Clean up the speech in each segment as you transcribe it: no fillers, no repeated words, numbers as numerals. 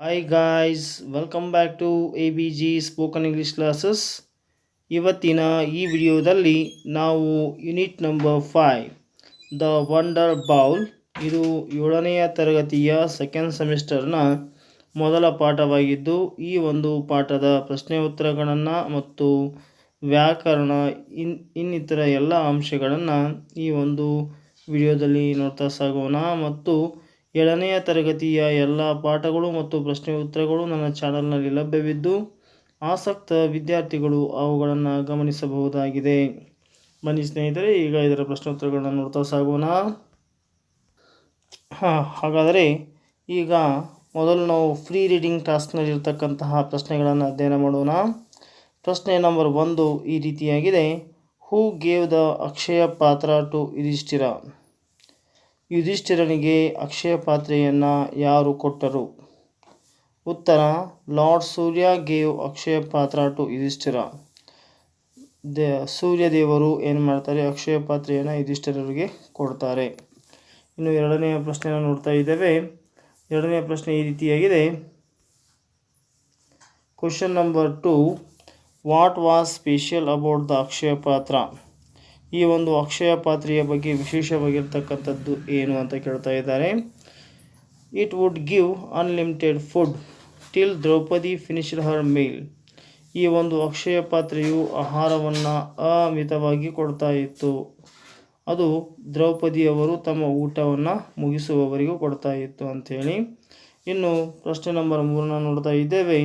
Hi guys, welcome back to ABG spoken English classes. ಇವತ್ತಿನ ಈ ವಿಡಿಯೋದಲ್ಲಿ ನಾವು unit number 5 the wonder bowl, ಇದು 7ನೆಯ ತರಗತಿಯ ಸೆಕೆಂಡ್ ಸೆಮಿಸ್ಟರ್ನ ಮೊದಲ ಪಾಠವಾಗಿದ್ದು, ಈ ಒಂದು ಪಾಠದ ಪ್ರಶ್ನೆ ಉತ್ತರಗಳನ್ನು ಮತ್ತು ವ್ಯಾಕರಣ ಇನ್ನಿತರ ಎಲ್ಲ ಅಂಶಗಳನ್ನು ಈ ಒಂದು ವಿಡಿಯೋದಲ್ಲಿ ನೋಡ್ತಾ ಸಾಗೋಣ. ಮತ್ತು 7ನೆಯ ತರಗತಿಯ ಎಲ್ಲ ಪಾಠಗಳು ಮತ್ತು ಪ್ರಶ್ನೆ ಉತ್ತರಗಳು ನನ್ನ ಚಾನಲ್ನಲ್ಲಿ ಲಭ್ಯವಿದ್ದು, ಆಸಕ್ತ ವಿದ್ಯಾರ್ಥಿಗಳು ಅವುಗಳನ್ನು ಗಮನಿಸಬಹುದಾಗಿದೆ. ಬನ್ನಿ ಸ್ನೇಹಿತರೆ, ಈಗ ಇದರ ಪ್ರಶ್ನೆ ಉತ್ತರಗಳನ್ನು ನೋಡ್ತಾ ಸಾಗೋಣ. ಹಾಗಾದರೆ ಈಗ ಮೊದಲು ನಾವು ಫ್ರೀ ರೀಡಿಂಗ್ ಟಾಸ್ಕ್ನಲ್ಲಿರ್ತಕ್ಕಂತಹ ಪ್ರಶ್ನೆಗಳನ್ನು ಅಧ್ಯಯನ ಮಾಡೋಣ. ಪ್ರಶ್ನೆ ನಂಬರ್ 1 ಈ ರೀತಿಯಾಗಿದೆ. ಹೂ ಗೇವ್ ದ ಅಕ್ಷಯ ಪಾತ್ರ ಟು ಯುಧಿಷ್ಠಿರ? ಯುಧಿಷ್ಠಿರನಿಗೆ ಅಕ್ಷಯ ಪಾತ್ರೆಯನ್ನು ಯಾರು ಕೊಟ್ಟರು? ಉತ್ತರ, ಲಾರ್ಡ್ ಸೂರ್ಯ ಗೇವ್ ಅಕ್ಷಯ ಪಾತ್ರ ಟು ಯುಧಿಷ್ಠಿರ. ಸೂರ್ಯದೇವರು ಏನು ಮಾಡ್ತಾರೆ, ಅಕ್ಷಯ ಪಾತ್ರೆಯನ್ನು ಯುಧಿಷ್ಠಿರರಿಗೆ ಕೊಡ್ತಾರೆ. ಇನ್ನು ಎರಡನೆಯ ಪ್ರಶ್ನೆಯನ್ನು ನೋಡ್ತಾ ಇದ್ದೇವೆ. ಎರಡನೆಯ ಪ್ರಶ್ನೆ ಈ ರೀತಿಯಾಗಿದೆ. Question number 2, what was special about the Akshaya Patra? ಈ ಒಂದು ಅಕ್ಷಯ ಪಾತ್ರೆಯ ಬಗ್ಗೆ ವಿಶೇಷವಾಗಿರ್ತಕ್ಕಂಥದ್ದು ಏನು ಅಂತ ಕೇಳ್ತಾ ಇದ್ದಾರೆ. It would give unlimited food till Draupadi finished her meal. ಈ ಒಂದು ಅಕ್ಷಯ ಪಾತ್ರೆಯು ಆಹಾರವನ್ನು ಅಮಿತವಾಗಿ ಕೊಡ್ತಾ ಇತ್ತು. ಅದು ದ್ರೌಪದಿಯವರು ತಮ್ಮ ಊಟವನ್ನು ಮುಗಿಸುವವರೆಗೂ ಕೊಡ್ತಾ ಇತ್ತು ಅಂಥೇಳಿ. ಇನ್ನು ಪ್ರಶ್ನೆ ನಂಬರ್ 3 ನೋಡ್ತಾ ಇದ್ದೇವೆ.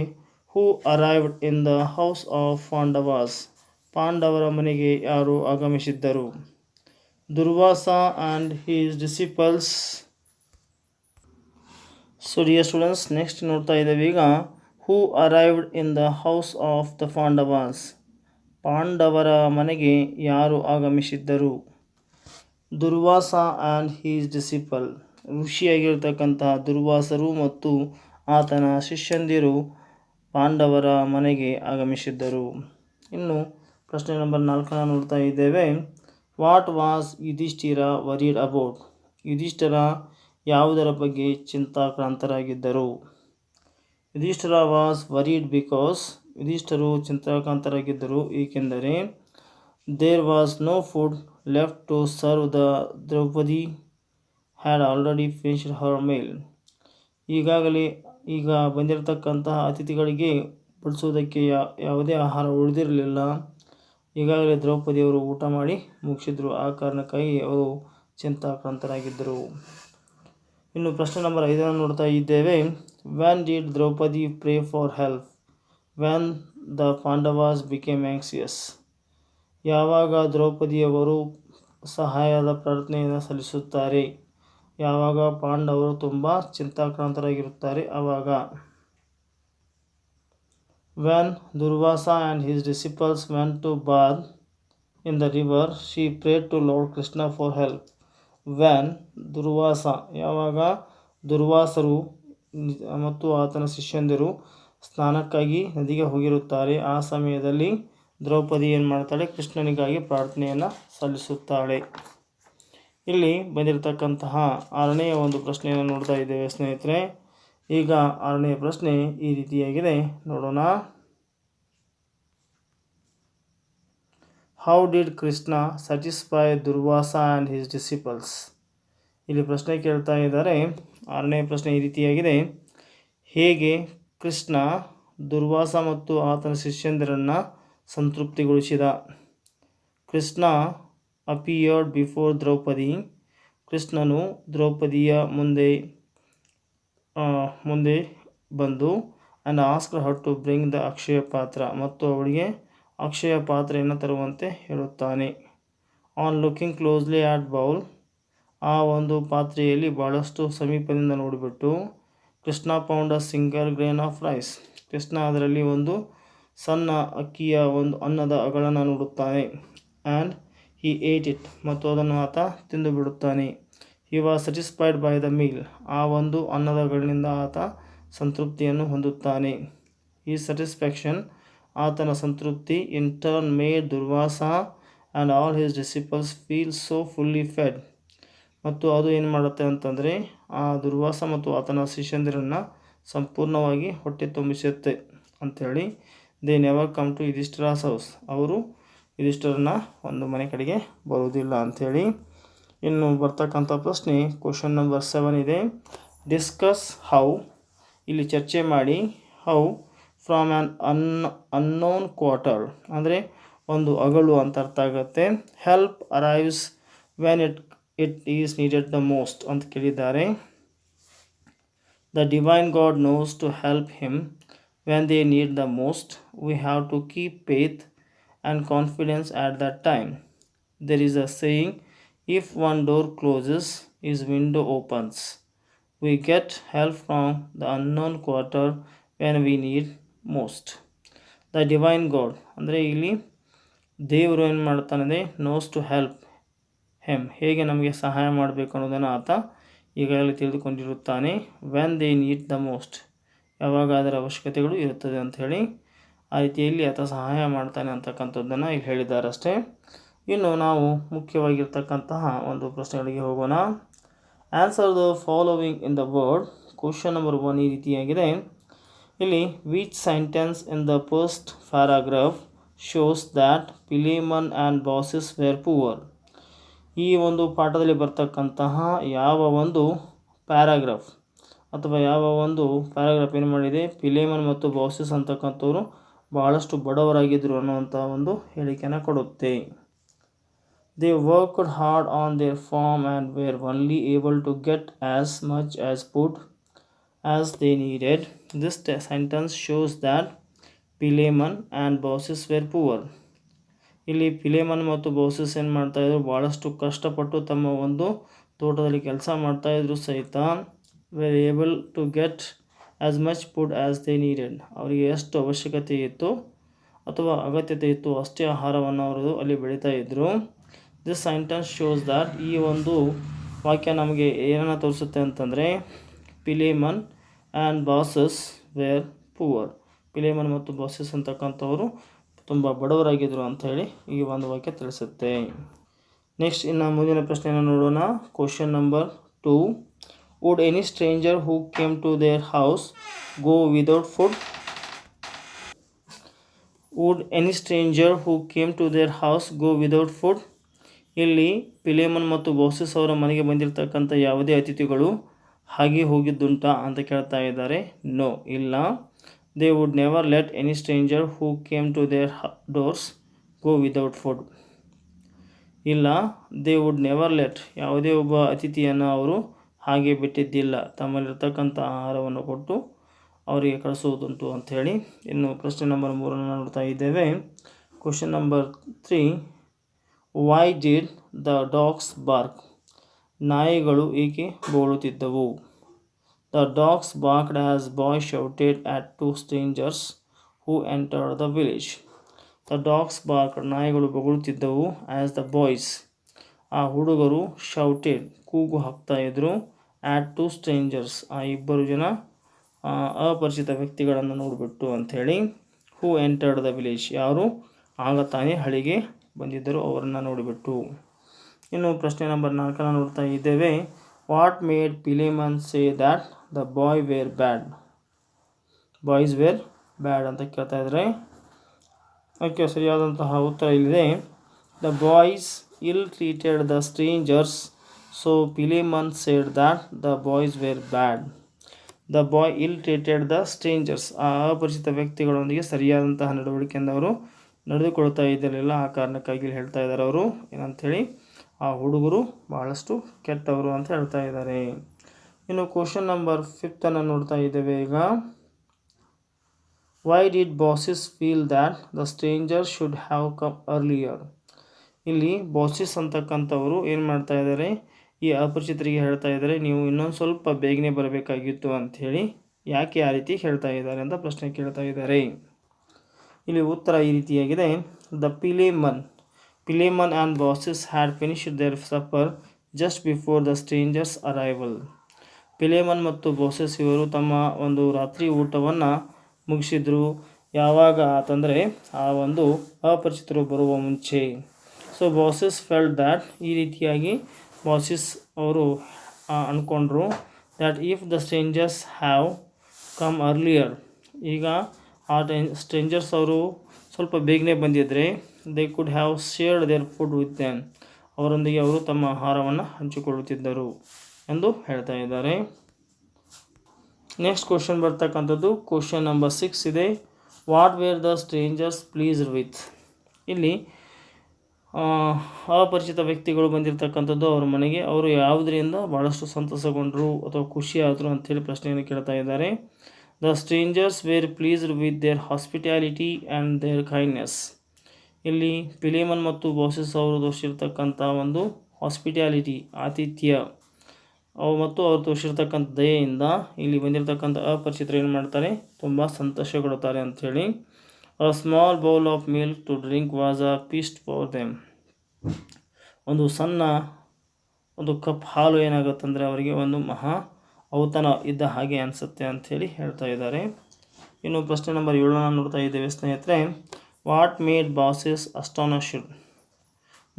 Who arrived in the house of Pandavas? ಪಾಂಡವರ ಮನೆಗೆ ಯಾರು ಆಗಮಿಸಿದ್ದರು? Durvasa and his disciples. So dear students, next ನೋಡ್ತಾ ಇದ್ದೇವೆ ಈಗ. Who arrived in the house of the Pandavas? ಪಾಂಡವರ ಮನೆಗೆ ಯಾರು ಆಗಮಿಸಿದ್ದರು? Durvasa and his disciple. ಋಷಿಯಾಗಿರ್ತಕ್ಕಂತಹ ದುರ್ವಾಸರು ಮತ್ತು ಆತನ ಶಿಷ್ಯಂದಿರು ಪಾಂಡವರ ಮನೆಗೆ ಆಗಮಿಸಿದ್ದರು. ಇನ್ನು ಪ್ರಶ್ನೆ ನಂಬರ್ 4 ನೋಡ್ತಾ ಇದ್ದೇವೆ. What was Yudhishthira worried about? Yudhishthira ಯಾವುದರ ಬಗ್ಗೆ ಚಿಂತಾಕ್ರಾಂತರಾಗಿದ್ದರು? Yudhishthira was worried because. ಯುಧಿಷ್ಠರು ಚಿಂತಾಕ್ರಾಂತರಾಗಿದ್ದರು ಏಕೆಂದರೆ there was no food left to serve the Draupadi had already finished her meal. ಈಗ ಬಂದಿರತಕ್ಕಂತಹ ಅತಿಥಿಗಳಿಗೆ ಬಡಿಸೋದಕ್ಕೆ ಯಾವುದೇ ಆಹಾರ ಉಳಿದಿರಲಿಲ್ಲ. ಈಗಾಗಲೇ ದ್ರೌಪದಿಯವರು ಊಟ ಮಾಡಿ ಮುಗಿಸಿದ್ರು. ಆ ಕಾರಣಕ್ಕಾಗಿ ಅವರು ಚಿಂತಾಕ್ರಾಂತರಾಗಿದ್ದರು. ಇನ್ನು ಪ್ರಶ್ನೆ ನಂಬರ್ 5 ನೋಡ್ತಾ ಇದ್ದೇವೆ. When did Draupadi pray for help when the Pandavas became anxious? ಯಾವಾಗ ದ್ರೌಪದಿಯವರು ಸಹಾಯದ ಪ್ರಾರ್ಥನೆಯನ್ನು ಸಲ್ಲಿಸುತ್ತಾರೆ? ಯಾವಾಗ ಪಾಂಡವರು ತುಂಬ ಚಿಂತಾಕ್ರಾಂತರಾಗಿರುತ್ತಾರೆ ಆವಾಗ. When Durvasa and his disciples went to bathe in the river, she prayed to Lord Krishna for help. When Durvasa, ಯಾವಾಗ ದುರ್ವಾಸರು ಮತ್ತು ಆತನ ಶಿಷ್ಯಂದಿರು ಸ್ನಾನಕ್ಕಾಗಿ ನದಿಗೆ ಹೋಗಿರುತ್ತಾರೆ, ಆ ಸಮಯದಲ್ಲಿ ದ್ರೌಪದಿ ಏನು ಮಾಡ್ತಾಳೆ, ಕೃಷ್ಣನಿಗಾಗಿ ಪ್ರಾರ್ಥನೆಯನ್ನು ಸಲ್ಲಿಸುತ್ತಾಳೆ. ಇಲ್ಲಿ ಬಂದಿರತಕ್ಕಂತಹ 6ನೆಯ ಒಂದು ಪ್ರಶ್ನೆಯನ್ನು ನೋಡ್ತಾ ಇದ್ದೇವೆ ಸ್ನೇಹಿತರೆ. ಈಗ 6ನೆಯ ಪ್ರಶ್ನೆ ಈ ರೀತಿಯಾಗಿದೆ, ನೋಡೋಣ. How did Krishna satisfy Durvasa and his disciples? ಇಲ್ಲಿ ಪ್ರಶ್ನೆ ಕೇಳ್ತಾ ಇದ್ದಾರೆ. 6ನೇ ಪ್ರಶ್ನೆ ಈ ರೀತಿಯಾಗಿದೆ. ಹೇಗೆ ಕೃಷ್ಣ ದುರ್ವಾಸ ಮತ್ತು ಆತನ ಶಿಷ್ಯಂದಿರನ್ನು ಸಂತೃಪ್ತಿಗೊಳಿಸಿದ? Krishna appeared before Draupadi. ಕೃಷ್ಣನು ದ್ರೌಪದಿಯ ಮುಂದೆ ಬಂದು and asked her to bring the Akshaya Patra, ಮತ್ತು ಅವಳಿಗೆ ಅಕ್ಷಯ ಪಾತ್ರೆಯನ್ನು ತರುವಂತೆ ಹೇಳುತ್ತಾನೆ. On looking closely at bowl, ಆ ಒಂದು ಪಾತ್ರೆಯಲ್ಲಿ ಬಹಳಷ್ಟು ಸಮೀಪದಿಂದ ನೋಡಿಬಿಟ್ಟು Krishna found a single grain of rice. Krishna ಅದರಲ್ಲಿ ಒಂದು ಸಣ್ಣ ಅಕ್ಕಿಯ ಒಂದು ಅನ್ನದ ಅಗಳನ್ನು ನೋಡುತ್ತಾನೆ. ಆ್ಯಂಡ್ ಹಿ ಏಟ್ ಇಟ್, ಮತ್ತು ಅದನ್ನು ಆತ ತಿಂದು ಬಿಡುತ್ತಾನೆ. He was satisfied by the meal, ಆ ಒಂದು ಅನ್ನದ ಗಳಿಂದ ಆತ ಸಂತೃಪ್ತಿಯನ್ನು ಹೊಂದುತ್ತಾನೆ. ಈ ಸ್ಯಾಟಿಸ್ಫ್ಯಾಕ್ಷನ್, ಆತನ ಸಂತೃಪ್ತಿ, in turn made Durvasa and all his disciples feel so fully fed. ಮತ್ತು ಅದು ಏನು ಮಾಡುತ್ತೆ ಅಂತಂದರೆ ಆ ದುರ್ವಾಸ ಮತ್ತು ಆತನ ಶಿಷ್ಯಂದಿರನ್ನು ಸಂಪೂರ್ಣವಾಗಿ ಹೊಟ್ಟೆ ತುಂಬಿಸುತ್ತೆ ಅಂಥೇಳಿ. They never come to Yudhishthira's house, ಅವರು ಯುಧಿಷ್ಠಿರನ ಒಂದು ಮನೆ ಕಡೆಗೆ ಬರುವುದಿಲ್ಲ ಅಂಥೇಳಿ. ಇನ್ನು ಬರ್ತಕ್ಕಂಥ ಪ್ರಶ್ನೆ ಕ್ವಶನ್ ನಂಬರ್ 7 ಇದೆ. ಡಿಸ್ಕಸ್ ಹೌ, ಇಲ್ಲಿ ಚರ್ಚೆ ಮಾಡಿ, how from an unknown quarter ಅಂದರೆ ಒಂದು ಅಗಳು ಅಂತ ಅರ್ಥ ಆಗುತ್ತೆ. Help arrives when it is needed the most ಅಂತ ಕೇಳಿದ್ದಾರೆ. The divine God knows to help him when they need the most. We have to keep faith and confidence at that time. There is a saying, if one door closes is window opens. We get help from the unknown quarter when we need most. The divine god ಅಂದರೆ ಇಲ್ಲಿ ದೇವರು ಏನು ಮಾಡ್ತಾನೆ, nose to help him, ಹೇಗೆ ನಮಗೆ ಸಹಾಯ ಮಾಡಬೇಕು ಅನ್ನೋದನ್ನು ಆತ ಈಗಾಗಲೇ ತಿಳಿದುಕೊಂಡಿರುತ್ತಾನೆ. When they need the most, ಯಾವಾಗ ಅದರ ಅವಶ್ಯಕತೆಗಳು ಇರುತ್ತದೆ ಅಂಥೇಳಿ ಆ ರೀತಿಯಲ್ಲಿ ಆತ ಸಹಾಯ ಮಾಡ್ತಾನೆ ಅಂತಕ್ಕಂಥದ್ದನ್ನು ಇಲ್ಲಿ ಹೇಳಿದ್ದಾರೆ ಅಷ್ಟೇ. ಇನ್ನು ನಾವು ಮುಖ್ಯವಾಗಿರ್ತಕ್ಕಂತಹ ಒಂದು ಪ್ರಶ್ನೆಗಳಿಗೆ ಹೋಗೋಣ. Answer the following in the word. Question number 1 ಈ ರೀತಿಯಾಗಿದೆ. ಇಲ್ಲಿ which sentence in the first paragraph shows that Philemon and Baucis were poor. ಈ ಒಂದು ಪಾಠದಲ್ಲಿ ಬರ್ತಕ್ಕಂತಹ ಯಾವ ಒಂದು ಪ್ಯಾರಾಗ್ರಾಫ್ ಅಥವಾ ಯಾವ ಒಂದು ಪ್ಯಾರಾಗ್ರಾಫ್ ಏನು ಮಾಡಿದೆ, ಪಿಲೇಮನ್ ಮತ್ತು ಬಾಸಸ್ ಅಂತಕ್ಕಂಥವ್ರು ಬಹಳಷ್ಟು ಬಡವರಾಗಿದ್ದರು ಅನ್ನುವಂಥ ಒಂದು ಹೇಳಿಕೆಯನ್ನು ಕೊಡುತ್ತೆ. They worked hard on their farm and were only able to get as much as food as they needed. This sentence shows that Philemon and Baucis were poor. ಇಲ್ಲಿ ಪಿಲೇಮನ್ ಮತ್ತು ಬೌಸಿಸ್ ಏನು ಮಾಡ್ತಾಯಿದ್ರು, ಭಾಳಷ್ಟು ಕಷ್ಟಪಟ್ಟು ತಮ್ಮ ಒಂದು ತೋಟದಲ್ಲಿ ಕೆಲಸ ಮಾಡ್ತಾಯಿದ್ರು ಸಹಿತ were able to get as much food as they needed. ಅವರಿಗೆ ಎಷ್ಟು ಅವಶ್ಯಕತೆ ಇತ್ತು ಅಥವಾ ಅಗತ್ಯತೆ ಇತ್ತು ಅಷ್ಟೇ ಆಹಾರವನ್ನು ಅವರು ಅಲ್ಲಿ ಬೆಳೀತಾ ಇದ್ದರು. ದಿಸ್ ಸೆಂಟೆನ್ಸ್ ಶೋಸ್ ದ್ಯಾಟ್, ಈ ಒಂದು ವಾಕ್ಯ ನಮಗೆ ಏನನ್ನು ತೋರಿಸುತ್ತೆ ಅಂತಂದರೆ, ಪಿಲೇಮನ್ ಆ್ಯಂಡ್ ಬಾಸಸ್ ವೇರ್ ಪುವರ್, ಪಿಲೇಮನ್ ಮತ್ತು ಬಾಸಸ್ ಅಂತಕ್ಕಂಥವರು ತುಂಬ ಬಡವರಾಗಿದ್ದರು ಅಂಥೇಳಿ ಈ ಒಂದು ವಾಕ್ಯ ತಿಳಿಸುತ್ತೆ. ನೆಕ್ಸ್ಟ್ ಇನ್ನು ಮುಂದಿನ ಪ್ರಶ್ನೆಯನ್ನು ನೋಡೋಣ. Question number 2. Would any stranger who came to their house go without food? Would any stranger who came to their house go without food? ಇಲ್ಲಿ ಪಿಲೇಮನ್ ಮತ್ತು ಬಾಸಸ್ ಅವರ ಮನೆಗೆ ಬಂದಿರತಕ್ಕಂಥ ಯಾವುದೇ ಅತಿಥಿಗಳು ಹಾಗೆ ಹೋಗಿದ್ದುಂಟಾ ಅಂತ ಕೇಳ್ತಾ ಇದ್ದಾರೆ. ನೋ, ಇಲ್ಲ. They would never let any stranger who came to their doors go without food. ಇಲ್ಲ, ದೇ ವುಡ್ ನೆವರ್ ಲೆಟ್, ಯಾವುದೇ ಒಬ್ಬ ಅತಿಥಿಯನ್ನು ಅವರು ಹಾಗೆ ಬಿಟ್ಟಿದ್ದಿಲ್ಲ, ತಮ್ಮಲ್ಲಿರ್ತಕ್ಕಂಥ ಆಹಾರವನ್ನು ಕೊಟ್ಟು ಅವರಿಗೆ ಕಳಿಸುವುದುಂಟು ಅಂಥೇಳಿ. ಇನ್ನು ಪ್ರಶ್ನೆ ನಂಬರ್ 3 ನೋಡ್ತಾ ಇದ್ದೇವೆ. Question number 3. Why did the dogs bark? ನಾಯಿಗಳು ಏಕೆ ಬೋಳುತ್ತಿದ್ದವು? The dogs barked as boy shouted at 2 strangers who entered the village. The dogs barked, ನಾಯಿಗಳು ಬೊಗಳುತ್ತಿದ್ದವು, ಆಸ್ ದ ಬಾಯ್ಸ್, ಆ ಹುಡುಗರು, ಶೌಟೆಡ್, ಕೂಗು ಹಾಕ್ತಾ ಇದ್ರು, ಆಟ್ 2 ಸ್ಟ್ರೇಂಜರ್ಸ್, ಆ ಇಬ್ಬರು ಜನ ಅಪರಿಚಿತ ವ್ಯಕ್ತಿಗಳನ್ನು ನೋಡಿಬಿಟ್ಟು ಅಂಥೇಳಿ. ಹೂ ಎಂಟರ್ಡ್ ದ ವಿಲೇಜ್, ಯಾರು ಆಗ ತಾನೇ ಹಳ್ಳಿಗೆ ಬಂದಿದ್ದರು ಅವರನ್ನು ನೋಡಿಬಿಟ್ಟು. ಇನ್ನು ಪ್ರಶ್ನೆ ನಂಬರ್ 4 ನೋಡ್ತಾ ಇದ್ದೇವೆ. What made Philemon say that the boys were bad ಅಂತ ಕೇಳ್ತಾ ಇದ್ದಾರೆ. ಅದಕ್ಕೆ ಸರಿಯಾದಂತಹ ಉತ್ತರ ಇಲ್ಲಿದೆ. The boys ill treated the strangers, so Philemon said that the boys were bad. The boy ill treated the stranger's, ಆ ಅಪರಿಚಿತ ವ್ಯಕ್ತಿಗಳೊಂದಿಗೆ ಸರಿಯಾದಂತಹ ನಡವಳಿಕೆಯಿಂದ ಅವರು ನಡೆದುಕೊಳ್ತಾ ಇದ್ದಿರಲಿಲ್ಲ. ಆ ಕಾರಣಕ್ಕಾಗಿ ಹೇಳ್ತಾ ಇದ್ದಾರೆ ಅವರು ಏನಂಥೇಳಿ, ಆ ಹುಡುಗರು ಬಹಳಷ್ಟು ಕೆಟ್ಟವರು ಅಂತ ಹೇಳ್ತಾ ಇದ್ದಾರೆ. ಇನ್ನು ಕ್ವಶನ್ ನಂಬರ್ 5 ನೋಡ್ತಾ ಇದ್ದೇವೆ ಈಗ. Why did bosses feel that the stranger should have come earlier? ಇಲ್ಲಿ ಬಾಸಸ್ ಅಂತಕ್ಕಂಥವರು ಏನು ಮಾಡ್ತಾ ಇದ್ದಾರೆ, ಈ ಅಪರಿಚಿತರಿಗೆ ಹೇಳ್ತಾ ಇದ್ದಾರೆ, ನೀವು ಇನ್ನೊಂದು ಸ್ವಲ್ಪ ಬೇಗನೆ ಬರಬೇಕಾಗಿತ್ತು ಅಂಥೇಳಿ. ಯಾಕೆ ಆ ರೀತಿ ಹೇಳ್ತಾ ಇದ್ದಾರೆ ಅಂತ ಪ್ರಶ್ನೆ ಕೇಳ್ತಾ ಇದ್ದಾರೆ. ಇಲ್ಲಿ ಉತ್ತರ ಈ ರೀತಿಯಾಗಿದೆ. The Philemon and Baucis had finished their supper just before the strangers arrival. Philemon ಮತ್ತು ಬಾಸಸ್ ಇವರು ತಮ್ಮ ಒಂದು ರಾತ್ರಿ ಊಟವನ್ನು ಮುಗಿಸಿದ್ರು. ಯಾವಾಗ ಅಂತಂದರೆ ಆ ಒಂದು ಅಪರಿಚಿತರು ಬರುವ ಮುಂಚೆ. ಸೊ ಬಾಸಸ್ ಫೆಲ್ಟ್ ದ್ಯಾಟ್, ಈ ರೀತಿಯಾಗಿ ಬಾಸಸ್ ಅವರು ಅಂದ್ಕೊಂಡ್ರು, that if the strangers have come earlier. ಈಗ ಆ ಸ್ಟ್ರೇಂಜರ್ಸ್ ಅವರು ಸ್ವಲ್ಪ ಬೇಗನೆ ಬಂದಿದ್ದರೆ they could have shared their food with them, ಅವರೊಂದಿಗೆ ಅವರು ತಮ್ಮ ಆಹಾರವನ್ನು ಹಂಚಿಕೊಳ್ಳುತ್ತಿದ್ದರು ಎಂದು ಹೇಳ್ತಾ ಇದ್ದಾರೆ. ನೆಕ್ಸ್ಟ್ ಕ್ವಶನ್ ಬರ್ತಕ್ಕಂಥದ್ದು ಕ್ವಶನ್ ನಂಬರ್ 6 ಇದೆ. What were the strangers pleased with. ಇಲ್ಲಿ ಅಪರಿಚಿತ ವ್ಯಕ್ತಿಗಳು ಬಂದಿರತಕ್ಕಂಥದ್ದು ಅವರ ಮನೆಗೆ, ಅವರು ಯಾವುದರಿಂದ ಭಾಳಷ್ಟು ಸಂತಸಗೊಂಡರು ಅಥವಾ ಖುಷಿಯಾದರು ಅಂಥೇಳಿ ಪ್ರಶ್ನೆಯನ್ನು ಕೇಳ್ತಾ ಇದ್ದಾರೆ. The strangers were pleased with their hospitality and their kindness. ಇಲ್ಲಿ ಪಿಲೇಮನ್ ಮತ್ತು ಬಾಸಿಸ್ ಅವರು ತೋರಿಸಿರ್ತಕ್ಕಂಥ ಒಂದು ಹಾಸ್ಪಿಟ್ಯಾಲಿಟಿ ಆತಿಥ್ಯ ಮತ್ತು ಅವರು ತೋರಿಸಿರ್ತಕ್ಕಂಥ ದಯೆಯಿಂದ ಇಲ್ಲಿ ಬಂದಿರತಕ್ಕಂಥ ಅಪರಿಚಿತರು ಏನು ಮಾಡ್ತಾರೆ, ತುಂಬ ಸಂತೋಷಗೊಳ್ಳುತ್ತಾರೆ ಅಂಥೇಳಿ. A small bowl of milk to drink was a feast for them. ಒಂದು ಸಣ್ಣ ಒಂದು ಕಪ್ ಹಾಲು ಏನಾಗುತ್ತಂದರೆ ಅವರಿಗೆ ಒಂದು ಮಹಾ ಔತಣ ಇದ್ದ ಹಾಗೆ ಅನಿಸುತ್ತೆ ಅಂಥೇಳಿ ಹೇಳ್ತಾ ಇದ್ದಾರೆ. ಇನ್ನು ಪ್ರಶ್ನೆ ನಂಬರ್ 7 ನೋಡ್ತಾ ಇದ್ದೇವೆ ಸ್ನೇಹಿತರೆ. What made Baucis astonished.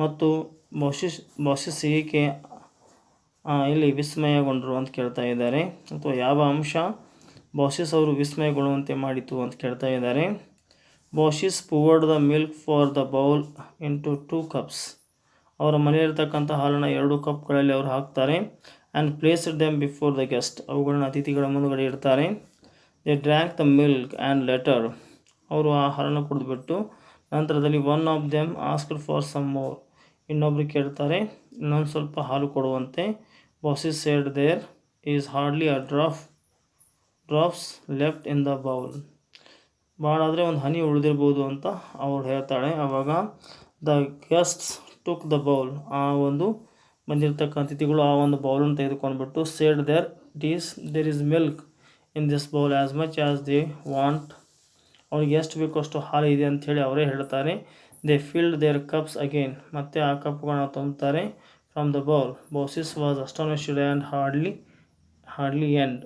ಮತ್ತು ಬಾಸಿಸ್ ಏಕೆ ಇಲ್ಲಿ ವಿಸ್ಮಯಗೊಂಡರು ಅಂತ ಕೇಳ್ತಾ ಇದ್ದಾರೆ, ಅಥವಾ ಯಾವ ಅಂಶ ಬಾಸಿಸ್ ಅವರು ವಿಸ್ಮಯಗೊಳ್ಳುವಂತೆ ಮಾಡಿತು ಅಂತ ಕೇಳ್ತಾ ಇದ್ದಾರೆ. Baucis poured the milk for the bowl into 2 cups. ಅವರ ಮನೆಯಲ್ಲಿರ್ತಕ್ಕಂಥ ಹಾಲನ್ನು 2 ಕಪ್ಗಳಲ್ಲಿ ಅವರು ಹಾಕ್ತಾರೆ. And placed them before the guest. ಅವುಗಳನ್ನು ಅತಿಥಿಗಳ ಮುಂದುಗಡೆ ಇಡ್ತಾರೆ. They drank the milk and later. ಅವರು ಆ ಹಾಲನ್ನು ಕುಡಿದ್ಬಿಟ್ಟು ನಂತರದಲ್ಲಿ one of them asked for some more. ಇನ್ನೊಬ್ಬರು ಕೇಳ್ತಾರೆ ಇನ್ನೊಂದು ಸ್ವಲ್ಪ ಹಾಲು ಕೊಡುವಂತೆ. Baucis said there is hardly a drops left in the bowl. ಭಾಳ ಆದರೆ ಒಂದು ಹನಿ ಉಳಿದಿರ್ಬೋದು ಅಂತ ಅವಳು ಹೇಳ್ತಾಳೆ. ಆವಾಗ the guests took the bowl. ಆ ಒಂದು ಬಂದಿರತಕ್ಕ ಅತಿಥಿಗಳು ಆ ಒಂದು ಬೌಲನ್ನು ತೆಗೆದುಕೊಂಡ್ಬಿಟ್ಟು said there is milk in this bowl as much as they want. ಅವ್ರಿಗೆ ಎಷ್ಟು ಬೇಕೋ ಅಷ್ಟು ಹಾಲು ಇದೆ ಅಂಥೇಳಿ ಅವರೇ ಹೇಳ್ತಾರೆ. They filled their cups again. ಮತ್ತೆ ಆ ಕಪ್ಗಳನ್ನ ತುಂಬುತ್ತಾರೆ from the bowl. Baucis was astonished and hardly and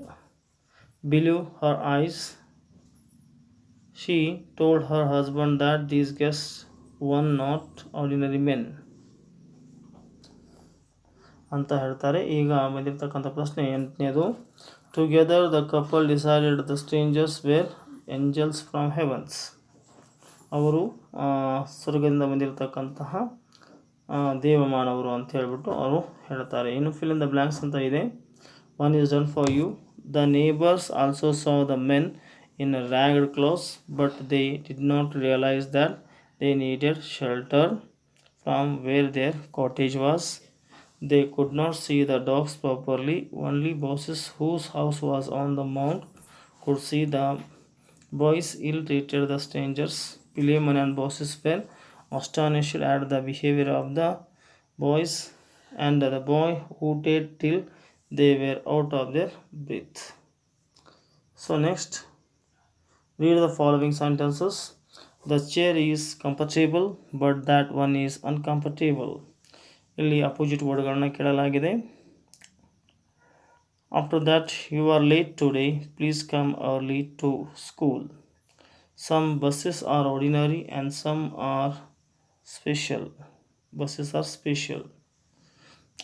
believe her eyes. She told her husband that these guests one not ordinary men ಅಂತ ಹೇಳ್ತಾರೆ. ಈಗ ಬಂದಿರತಕ್ಕಂಥ ಪ್ರಶ್ನೆ 8ನೇದು. Together the couple decided the strangers were angels from heavens. ಅವರು ಸ್ವರ್ಗದಿಂದ ಬಂದಿರತಕ್ಕಂತಹ ದೇವಮಾನವರು ಅಂತ ಹೇಳ್ಬಿಟ್ಟು ಅವರು ಹೇಳ್ತಾರೆ. ಇನ್ನು ಫಿಲ್ ಇನ್ ದ ಬ್ಲ್ಯಾಂಕ್ಸ್ ಅಂತ ಇದೆ. One is done for you. The neighbours also saw the men in ragged clothes, but they did not realize that they needed shelter from where their cottage was. They could not see the dogs properly. Only Bosses, whose house was on the mount, could see the boys ill-treated the strangers. Philemon and Bosses were astonished at the behavior of the boys, and the boy hooted till they were out of their breath. So next, read the following sentences. The chair is comfortable, but that one is uncomfortable. ಇಲ್ಲಿ opposite ವರ್ಡ್ಗಳನ್ನ ಕೇಳಲಾಗಿದೆ. After that, you are late today, please come early to school. Some buses are ordinary and some are special. Buses are special.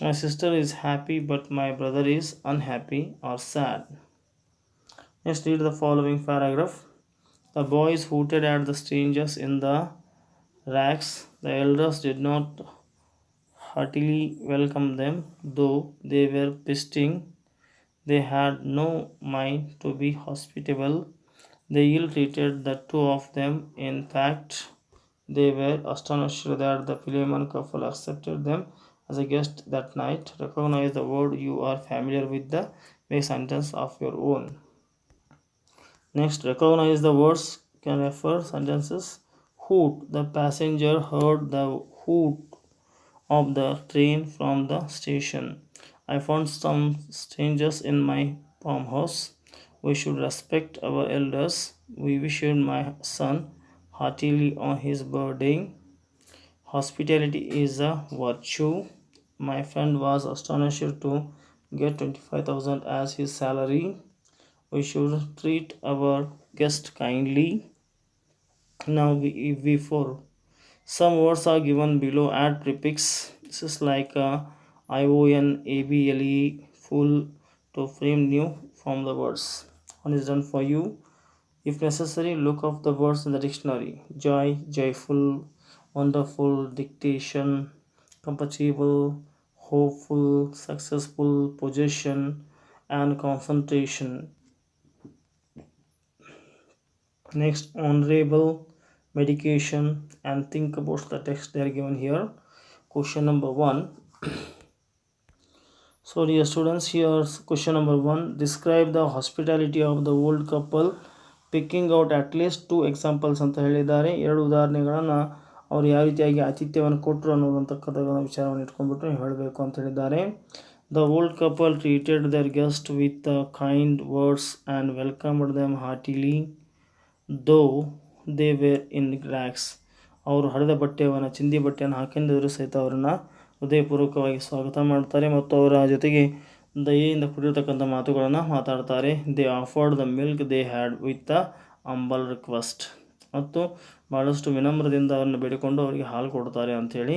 My sister is happy but my brother is unhappy or sad. Next, read the following paragraph. The boys hooted at the strangers in the racks. The elders did not heartily welcome them, though they were feasting. They had no mind to be hospitable. They ill-treated the 2 of them. In fact, they were astonished that the Philemon couple accepted them as a guest that night. Recognize the word you are familiar with. Make sentence of your own. Next, recognize the words can refer sentences. Hoot. The passenger heard the hoot of the train from the station. I found some strangers in my farmhouse. We should respect our elders. We wished my son heartily on his birthday. Hospitality is a virtue. My friend was astonished to get 25,000 as his salary. We should treat our guests kindly. Now before some words are given below, add prefix. This is like ION, ABLE, full to frame new from the words. One is done for you. If necessary, look up the words in the dictionary. Joy, joyful, wonderful, dictation, compatible, hopeful, successful, possession, and concentration. Next, honorable, medication, and think about the text they are given here. Question number 1. So, dear students, here's question number 1. Describe the hospitality of the old couple, picking out at least 2 examples ಅಂತ ಹೇಳಿದ್ದಾರೆ. 2 ಉದಾಹರಣೆಗಳನ್ನು ಅವರು ಯಾವ ರೀತಿಯಾಗಿ ಆತಿಥ್ಯವನ್ನು ಕೊಟ್ಟರು ಅನ್ನೋದಂತಕ್ಕಂಥ ವಿಚಾರವನ್ನು ಇಟ್ಕೊಂಡ್ಬಿಟ್ಟು ನೀವು ಹೇಳಬೇಕು ಅಂತ ಹೇಳಿದ್ದಾರೆ. The old couple treated their guest with kind words and welcomed them heartily though they wear in racks. ಅವರು ಹರಿದ ಬಟ್ಟೆಯನ್ನು ಚಿಂದಿ ಬಟ್ಟೆಯನ್ನು ಹಾಕಿದರೂ ಸಹಿತ ಅವರನ್ನು ಹೃದಯಪೂರ್ವಕವಾಗಿ ಸ್ವಾಗತ ಮಾಡ್ತಾರೆ ಮತ್ತು ಅವರ ಜೊತೆಗೆ ದಯೆಯಿಂದ ಕೂಡಿರ್ತಕ್ಕಂಥ ಮಾತುಗಳನ್ನು ಮಾತಾಡ್ತಾರೆ. They offered the milk they had with the humble request. ಮತ್ತು ಭಾಳಷ್ಟು ವಿನಮ್ರದಿಂದ ಅವರನ್ನು ಬೇಡಿಕೊಂಡು ಅವರಿಗೆ ಹಾಲು ಕೊಡ್ತಾರೆ ಅಂಥೇಳಿ.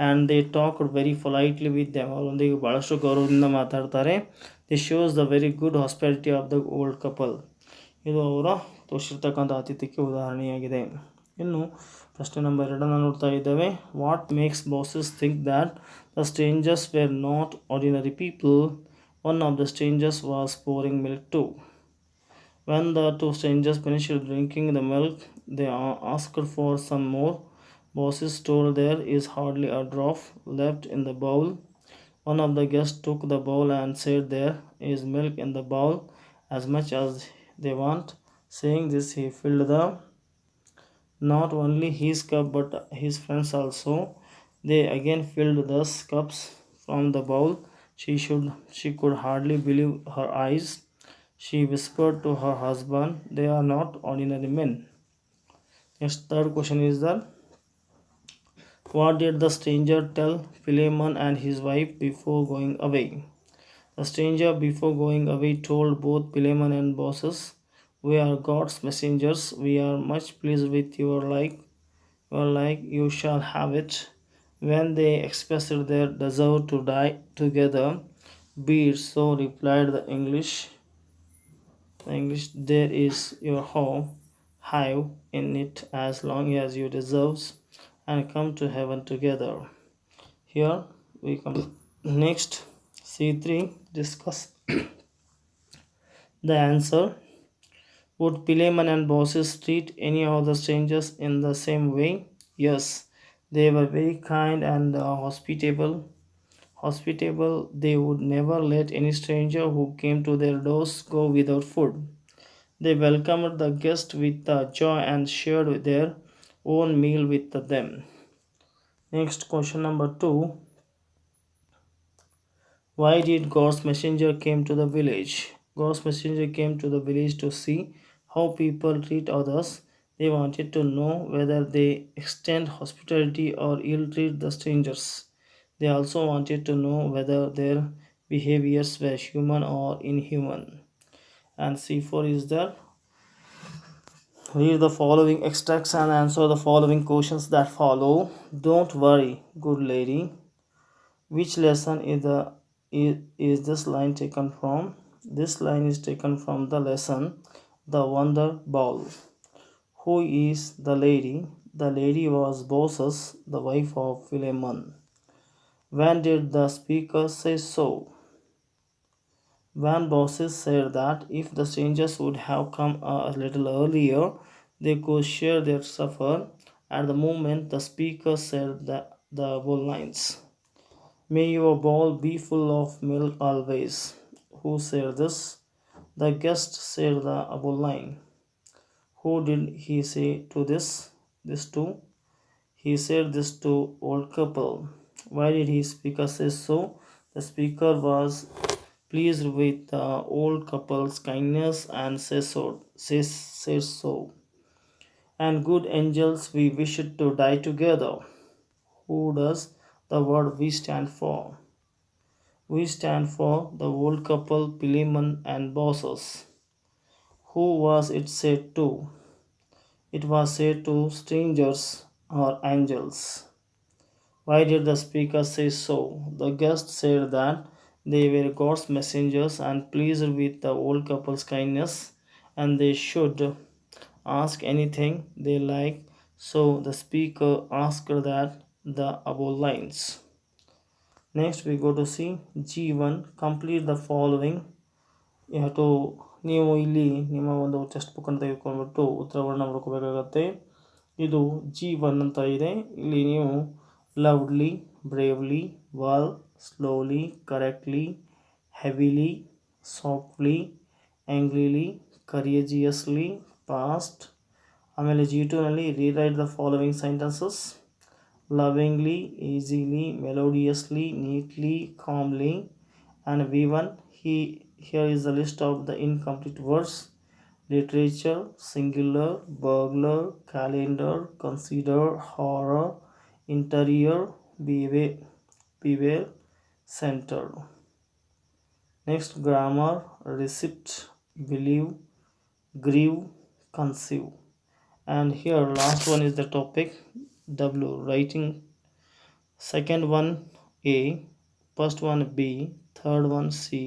And they talked very politely with them. ಅವರೊಂದಿಗೆ ಭಾಳಷ್ಟು ಗೌರವದಿಂದ ಮಾತಾಡ್ತಾರೆ. The shows the very good hospitality of the old couple. ಇದು ಅವರ ತೋರಿಸಿರ್ತಕ್ಕಂಥ ಆತಿಥ್ಯಕ್ಕೆ ಉದಾಹರಣೆಯಾಗಿದೆ. ಇನ್ನು ಪ್ರಶ್ನೆ ನಂಬರ್ 2 ನೋಡ್ತಾ ಇದ್ದೇವೆ. What makes Baucis think that the strangers were not ordinary people. One of the strangers was pouring milk too. When the 2 strangers finished drinking the milk, they asked for some more. Bosses told there is hardly a drop left in the bowl. One of the guests took the bowl and said there is milk in the bowl as much as they want. Saying this, he filled not only his cup but his friends also. They again filled those cups from the bowl. She could hardly believe her eyes. She whispered to her husband, they are not ordinary men. Next, third question is that what did the stranger tell Philemon and his wife before going away? The stranger before going away told both Philemon and Baucis, we are God's messengers. We are much pleased with your like. You shall have it. When they expressed their desire to die together, be it so, replied the English, there is your home. Have in it as long as you deserve, and come to heaven together. Here we come. Next, C3, discuss the answer. Would Philemon and Baucis treat any of the strangers in the same way? Yes, they were very kind and hospitable. They would never let any stranger who came to their doors go without food. They welcomed the guest with joy and shared their own meal with them. Next, question number 2. Why did God's messenger came to the village? God's messenger came to the village to see how people treat others. They wanted to know whether they extend hospitality or ill treat the strangers. They also wanted to know whether their behaviors were human or inhuman. And C4 is there. Read the following extracts and answer the following questions that follow. Don't worry, good lady. Which lesson is this line taken from? This line is taken from the lesson The Wonder Bowl. Who is the lady? The lady was Baucis, the wife of Philemon. When did the speaker say so? When Baucis said that if the strangers would have come a little earlier, they could share their supper. At the moment the speaker said the bowl lines. May your bowl be full of milk always. Who said this? The guest said the above line. Who did he say to this to? He said this to old couple. Why did his speaker say so? The speaker was pleased with the old couple's kindness and said so. And good angels, we wish to die together. Who does the word we stand for? We stand for the old couple Philemon and Baucis. Who was it said to? It was said to strangers or angels. Why did the speaker say so? The guest said that they were God's messengers and pleased with the old couple's kindness and they should ask anything they like. So the speaker asked that the above lines. Next we go to see G1. Complete the following. You have to ನೀವು ಇಲ್ಲಿ ನಿಮ್ಮ ಒಂದು text ಬುಕ್ಕನ್ನು ತೆಗೆದುಕೊಂಡ್ಬಿಟ್ಟು ಉತ್ತರವನ್ನು ಬರ್ಕೋಬೇಕಾಗತ್ತೆ. ಇದು G1 ಅಂತ ಇದೆ. ಇಲ್ಲಿ ನೀವು loudly, bravely, well, slowly, correctly, heavily, softly, angrily, courageously, fast. ಆಮೇಲೆ G2ನಲ್ಲಿ rewrite the following sentences. lovingly, easily, melodiously, neatly, calmly. And V1, here is the list of the incomplete words: literature, singular, burglar, calendar, consider, horror, interior, beware, center. Next, grammar: receipt, believe, grieve, conceive. And here last one is the topic W, writing. Second one A, first one B, third one C,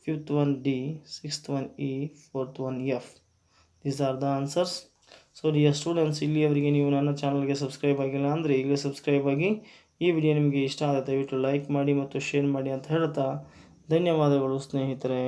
fifth one D, sixth one E, fourth one F. These are the answers. So dear students, ಇಲ್ಲಿಯವರೆಗೆ ನೀವು ನನ್ನ ಚಾನಲ್ಗೆ subscribe ಆಗಿಲ್ಲ ಅಂದರೆ ಈಗಲೇ subscribe ಆಗಿ. ಈ video ನಿಮಗೆ ಇಷ್ಟ ಆದರೆ ದಯವಿಟ್ಟು ಲೈಕ್ ಮಾಡಿ ಮತ್ತು ಶೇರ್ ಮಾಡಿ ಅಂತ ಹೇಳ್ತಾ ಧನ್ಯವಾದಗಳು ಸ್ನೇಹಿತರೆ.